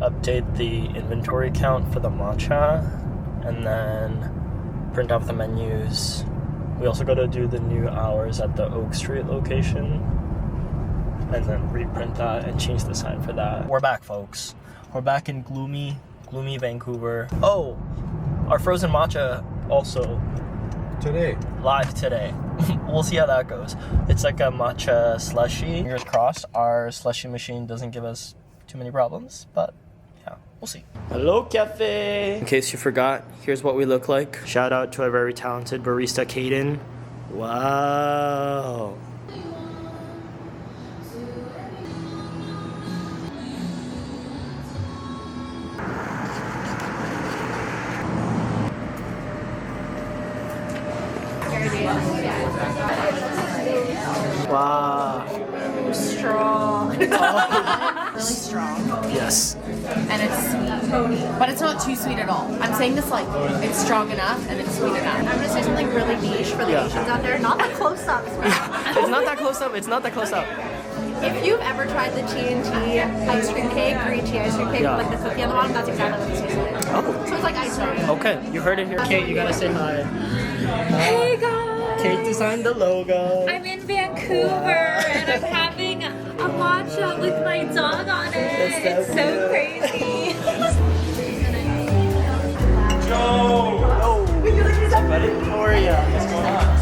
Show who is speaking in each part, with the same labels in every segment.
Speaker 1: update the inventory count for the matcha and then print off the menus. We also got to do the new hours at the Oak Street location and then reprint that and change the sign for that. We're back, folks. We're back in gloomy Vancouver. Oh, our frozen matcha also live today. We'll see how that goes. It's like a matcha slushy. Fingers crossed our slushy machine doesn't give us too many problems, but yeah, we'll see. Hello, cafe. In case you forgot, here's what we look like. Shout out to our very talented barista, Kaden. Wow. Wow.
Speaker 2: Strong. Really strong.
Speaker 1: Yes.
Speaker 2: And it's sweet. But it's not too sweet at all. I'm saying this like it's strong enough and it's sweet enough.
Speaker 3: I'm gonna say something really niche for the Asians out there. Not the close-ups.
Speaker 1: It's not that close up. It's not that close up.
Speaker 3: If you've ever tried the T&T ice cream cake, green tea ice cream cake with like the cookie on the bottom, that's exactly what this tastes like.
Speaker 1: Oh.
Speaker 3: So it's like ice cream.
Speaker 1: Okay, you heard it here. Kate, you gotta say hi.
Speaker 4: Hey guys!
Speaker 1: Kate designed the logo.
Speaker 4: I'm in Vancouver and I'm having a matcha with my dog on it. It's so crazy.
Speaker 1: Joe! Victoria, what's going on?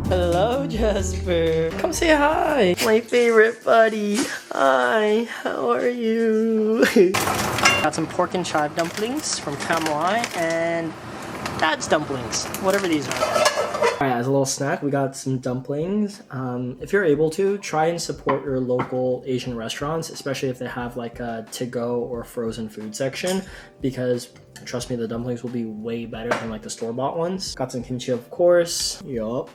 Speaker 1: Hello, Jasper. Come say hi. My favorite buddy. Hi, how are you? Got some pork and chive dumplings from Kamwai and Dad's dumplings, whatever these are. Alright, as a little snack, we got some dumplings. If you're able to, try and support your local Asian restaurants, especially if they have like a to-go or frozen food section, because trust me, the dumplings will be way better than like the store-bought ones. Got some kimchi, of course. Yup.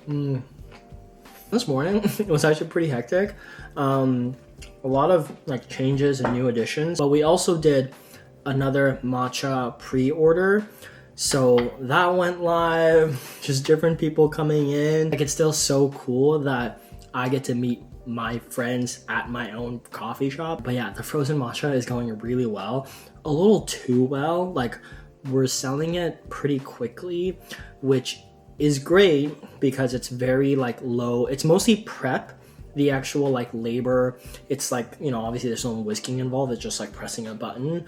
Speaker 1: This morning, it was actually pretty hectic. A lot of like changes and new additions, but we also did another matcha pre-order. So that went live, just different people coming in. Like, it's still so cool that I get to meet my friends at my own coffee shop. But yeah, the frozen matcha is going really well. A little too well. Like, we're selling it pretty quickly, which is great because it's very like low. It's mostly prep. The actual like labor, it's like, you know, obviously there's no whisking involved. It's just like pressing a button.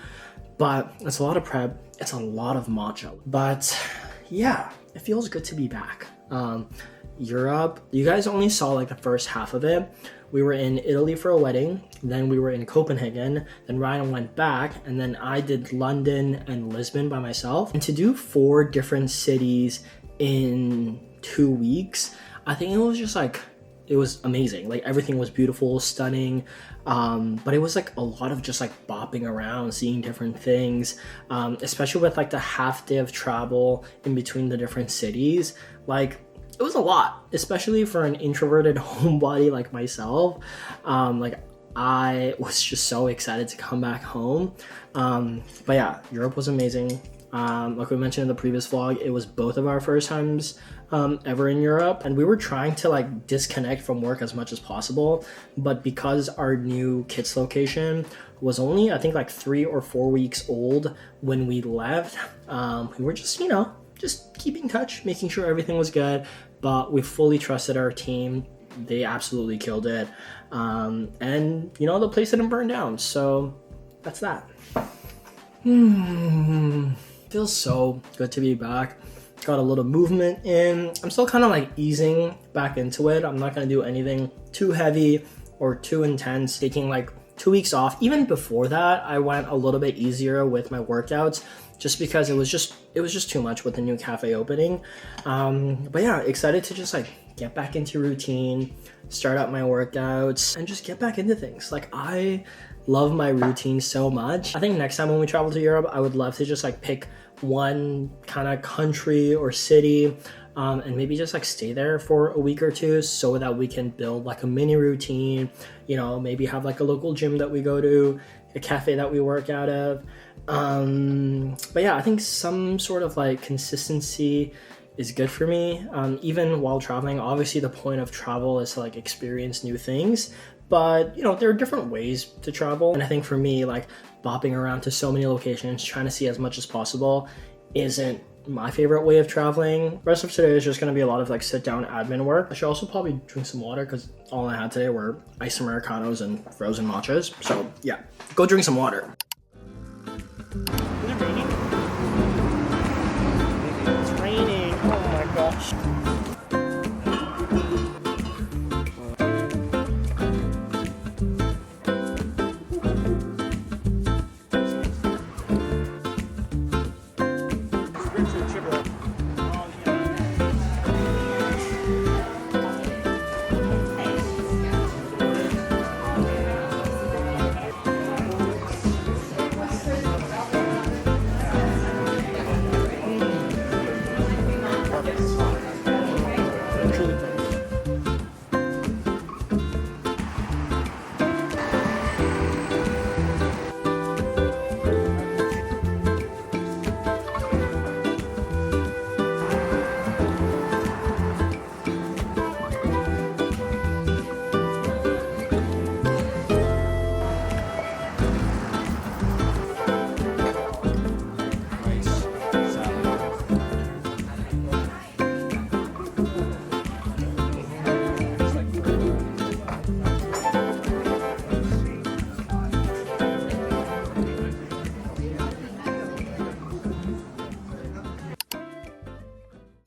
Speaker 1: But it's a lot of prep, it's a lot of matcha. But yeah, it feels good to be back. Europe, you guys only saw like the first half of it. We were in Italy for a wedding, then we were in Copenhagen, then Ryan went back, and then I did London and Lisbon by myself. And to do 4 different cities in 2 weeks, I think it was just like, it was amazing. Like, everything was beautiful, stunning, but it was like a lot of just like bopping around, seeing different things, especially with like the half day of travel in between the different cities. Like, it was a lot, especially for an introverted homebody like myself. Like, I was just so excited to come back home. But yeah, Europe was amazing. Like we mentioned in the previous vlog, it was both of our first times ever in Europe, and we were trying to like disconnect from work as much as possible, but because our new kits location was only, I think, like 3 or 4 weeks old when we left, we were just, you know, just keeping in touch, making sure everything was good. But we fully trusted our team. They absolutely killed it, and you know, the place didn't burn down, so that's that. Feels so good to be back. Got a little movement in. I'm still kind of like easing back into it. I'm not gonna do anything too heavy or too intense. Taking like 2 weeks off. Even before that, I went a little bit easier with my workouts just because it was just too much with the new cafe opening. But yeah, excited to just like get back into routine, start up my workouts, and just get back into things. Like, I love my routine so much. I think next time when we travel to Europe, I would love to just like pick one kind of country or city, and maybe just like stay there for a week or two so that we can build like a mini routine, you know, maybe have like a local gym that we go to, a cafe that we work out of. But yeah, I think some sort of like consistency is good for me, even while traveling. Obviously the point of travel is to like experience new things, but you know, there are different ways to travel, and I think for me, like bopping around to so many locations, trying to see as much as possible isn't my favorite way of traveling. The rest of today is just going to be a lot of like sit down admin work. I should also probably drink some water because all I had today were iced Americanos and frozen matchas. So yeah, go drink some water. Is it raining? It's raining. Oh my gosh.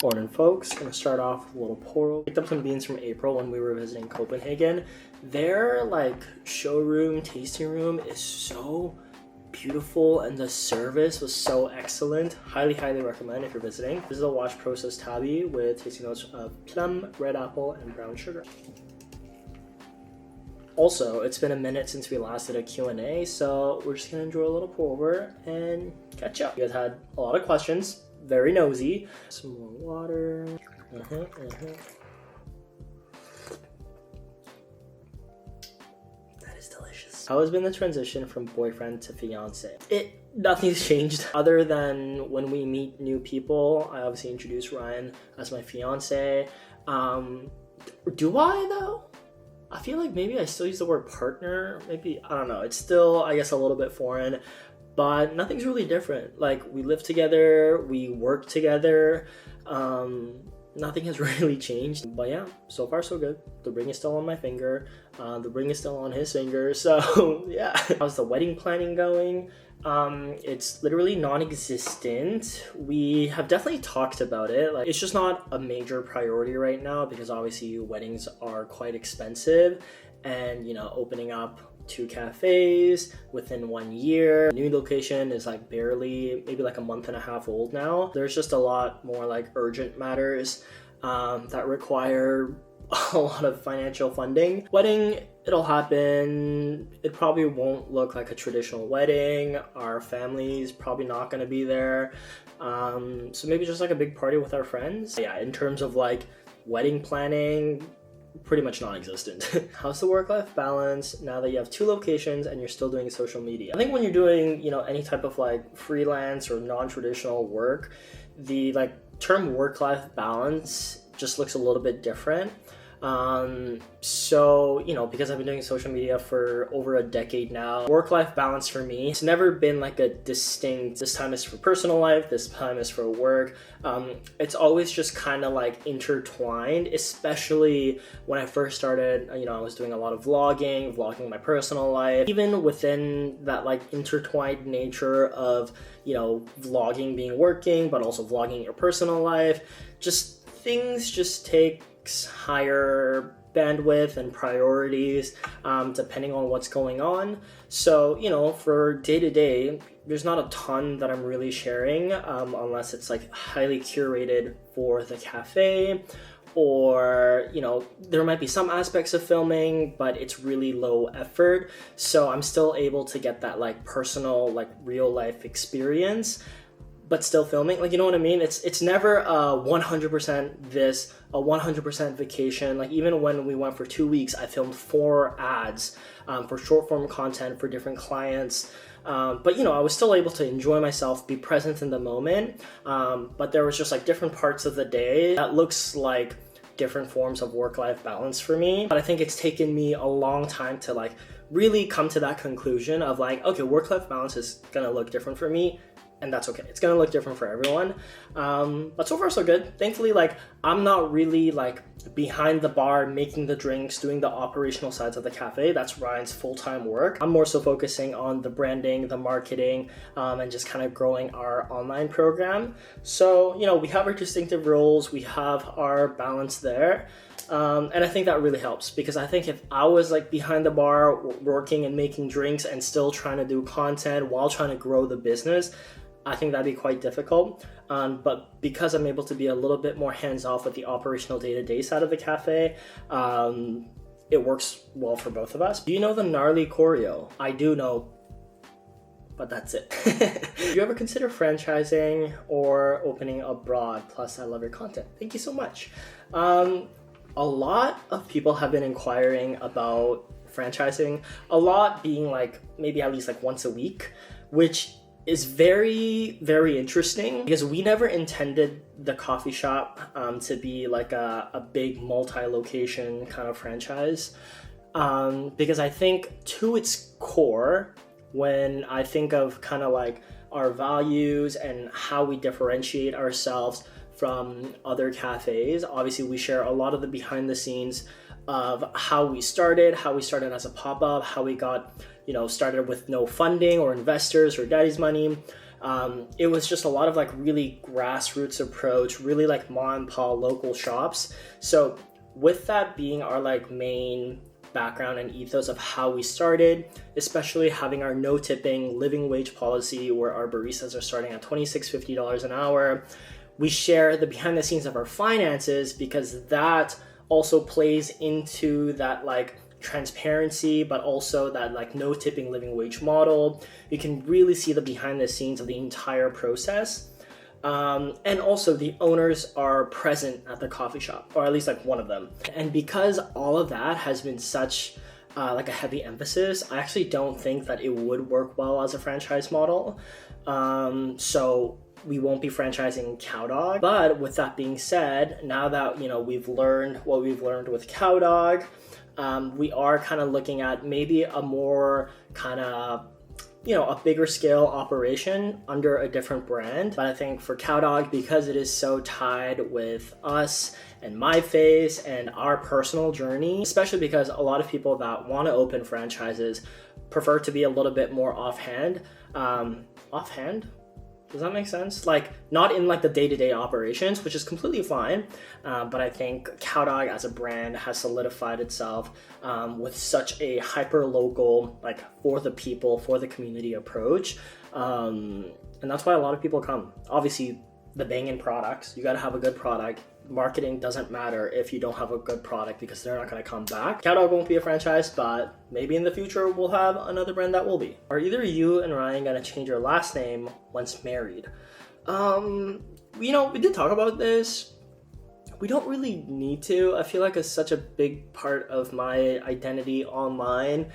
Speaker 1: Morning folks, gonna start off with a little pour. Picked up some beans from April when we were visiting Copenhagen. Their like showroom, tasting room is so beautiful and the service was so excellent. Highly recommend if you're visiting. This is a wash process tabby with tasting notes of plum, red apple, and brown sugar. Also, it's been a minute since we last did a Q&A, so we're just gonna enjoy a little pour over and catch up. You guys had a lot of questions. Very nosy. Some more water. That is delicious. How has been the transition from boyfriend to fiance? Nothing's changed other than when we meet new people. I obviously introduced Ryan as my fiance. Do I though? I feel like maybe I still use the word partner. Maybe, I don't know. It's still, I guess, a little bit foreign. But nothing's really different. Like, we live together, we work together. Nothing has really changed. But yeah, so far so good. The ring is still on my finger. The ring is still on his finger. So yeah. How's the wedding planning going? It's literally non-existent. We have definitely talked about it. Like, it's just not a major priority right now because obviously weddings are quite expensive, and you know, opening up 2 cafes within 1 year. New location is like barely, maybe like a month and a half old now. There's just a lot more like urgent matters that require a lot of financial funding. Wedding, it'll happen. It probably won't look like a traditional wedding. Our family's probably not gonna be there. So maybe just like a big party with our friends. Yeah, in terms of like wedding planning, pretty much non-existent. How's the work-life balance now that you have 2 locations and you're still doing social media? I think when you're doing, you know, any type of like freelance or non-traditional work, the like term work-life balance just looks a little bit different. So, you know, because I've been doing social media for over a decade now, work-life balance for me, it's never been like a distinct, this time is for personal life, this time is for work. It's always just kind of like intertwined, especially when I first started, you know, I was doing a lot of vlogging my personal life. Even within that like intertwined nature of, you know, vlogging being working, but also vlogging your personal life, just things just take higher bandwidth and priorities depending on what's going on. So, you know, for day to day, there's not a ton that I'm really sharing unless it's like highly curated for the cafe, or, you know, there might be some aspects of filming, but it's really low effort. So I'm still able to get that like personal, like real life experience, but still filming. Like, you know what I mean? It's never a 100% this, a 100% vacation. Like, even when we went for 2 weeks, I filmed 4 ads for short form content for different clients. But, you know, I was still able to enjoy myself, be present in the moment. But there was just like different parts of the day that looks like different forms of work-life balance for me. But I think it's taken me a long time to like really come to that conclusion of like, okay, work-life balance is gonna look different for me, and that's okay. It's gonna look different for everyone. But so far so good. Thankfully, like, I'm not really like behind the bar, making the drinks, doing the operational sides of the cafe. That's Ryan's full-time work. I'm more so focusing on the branding, the marketing, and just kind of growing our online program. So, you know, we have our distinctive roles, we have our balance there. And I think that really helps, because I think if I was like behind the bar working and making drinks and still trying to do content while trying to grow the business, I think that'd be quite difficult. But because I'm able to be a little bit more hands-off with the operational day-to-day side of the cafe, it works well for both of us. Do you know the gnarly choreo? I do know, but that's it. Do you ever consider franchising or opening abroad? Plus, I love your content. Thank you so much. A lot of people have been inquiring about franchising, a lot being like maybe at least like once a week, which is very, very interesting, because we never intended the coffee shop to be like a big multi-location kind of franchise. Because I think to its core, when I think of kind of like our values and how we differentiate ourselves from other cafes, obviously we share a lot of the behind the scenes of how we started as a pop-up, how we got, you know, started with no funding or investors or daddy's money. It was just a lot of like really grassroots approach, really like mom and pop local shops. So with that being our like main background and ethos of how we started, especially having our no tipping living wage policy where our baristas are starting at $26.50 an hour, we share the behind the scenes of our finances, because that also plays into that like transparency, but also that like no tipping living wage model. You can really see the behind the scenes of the entire process. And also the owners are present at the coffee shop, or at least like one of them. And because all of that has been such like a heavy emphasis, I actually don't think that it would work well as a franchise model. So we won't be franchising Cowdog. But with that being said, now that, you know, we've learned what we've learned with Cowdog, we are kind of looking at maybe a more kind of, you know, a bigger scale operation under a different brand. But I think for Cowdog, because it is so tied with us and my face and our personal journey, especially because a lot of people that want to open franchises prefer to be a little bit more offhand. Offhand? Does that make sense? Like, not in like the day-to-day operations, which is completely fine. But I think Cowdog as a brand has solidified itself with such a hyper-local, like for the people, for the community approach. And that's why a lot of people come. Obviously, the banging products, you gotta have a good product. Marketing doesn't matter if you don't have a good product, because they're not going to come back. Cowdog won't be a franchise, but maybe in the future we'll have another brand that will be. Are either you and Ryan going to change your last name once married? You know, we did talk about this. We don't really need to. I feel like it's such a big part of my identity online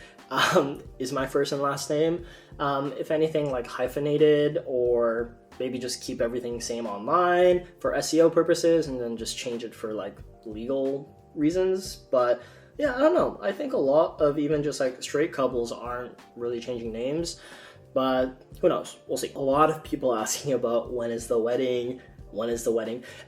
Speaker 1: is my first and last name. If anything, like hyphenated, or maybe just keep everything same online for SEO purposes, and then just change it for like legal reasons. But yeah, I don't know. I think a lot of even just like straight couples aren't really changing names, but who knows? We'll see. A lot of people asking about when is the wedding?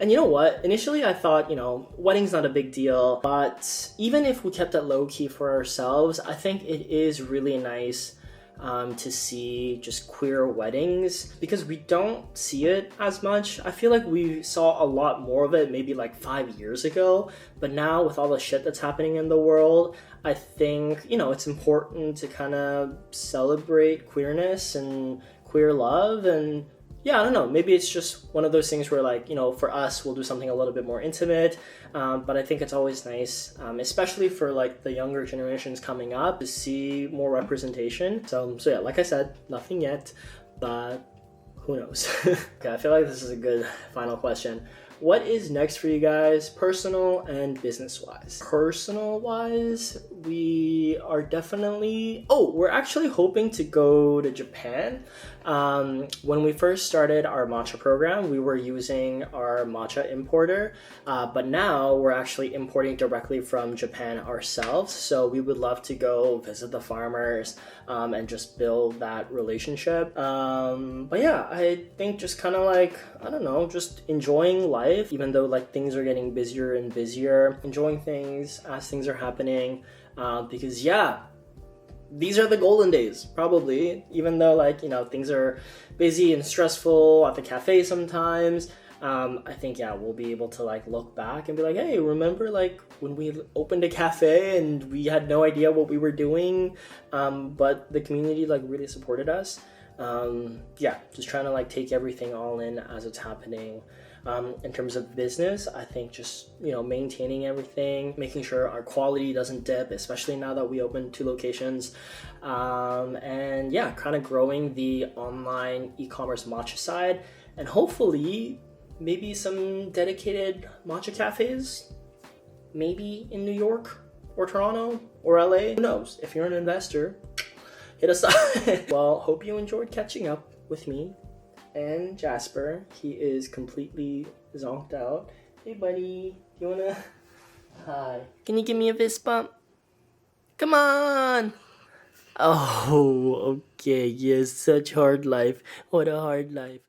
Speaker 1: And you know what? Initially I thought, you know, wedding's not a big deal, but even if we kept it low key for ourselves, I think it is really nice to see just queer weddings, because we don't see it as much. I feel like we saw a lot more of it maybe like 5 years ago, but now with all the shit that's happening in the world, I think, you know, it's important to kind of celebrate queerness and queer love. And yeah, I don't know, maybe it's just one of those things where, like, you know, for us, we'll do something a little bit more intimate, but I think it's always nice, especially for like the younger generations coming up, to see more representation. So yeah, like I said, nothing yet, but who knows? Okay, I feel like this is a good final question. What is next for you guys, personal and business-wise? Personal-wise, we are definitely... Oh, we're actually hoping to go to Japan. When we first started our matcha program, we were using our matcha importer, but now we're actually importing directly from Japan ourselves. So we would love to go visit the farmers and just build that relationship. But yeah, I think just kind of like, I don't know, just enjoying life, even though like things are getting busier and busier, enjoying things as things are happening, because yeah, these are the golden days, probably, even though, like, you know, things are busy and stressful at the cafe sometimes. I think, yeah, we'll be able to like look back and be like, hey, remember like when we opened a cafe and we had no idea what we were doing, but the community like really supported us. Yeah, just trying to like take everything all in as it's happening. In terms of business, I think just, you know, maintaining everything, making sure our quality doesn't dip, especially now that we opened 2 locations. And yeah, kind of growing the online e-commerce matcha side, and hopefully maybe some dedicated matcha cafes, maybe in New York or Toronto or LA. Who knows? If you're an investor, hit us up. Well, hope you enjoyed catching up with me and Jasper. He is completely zonked out. Hey buddy, do you wanna... Hi. Can you give me a fist bump? Come on! Oh, okay, yes, such hard life. What a hard life.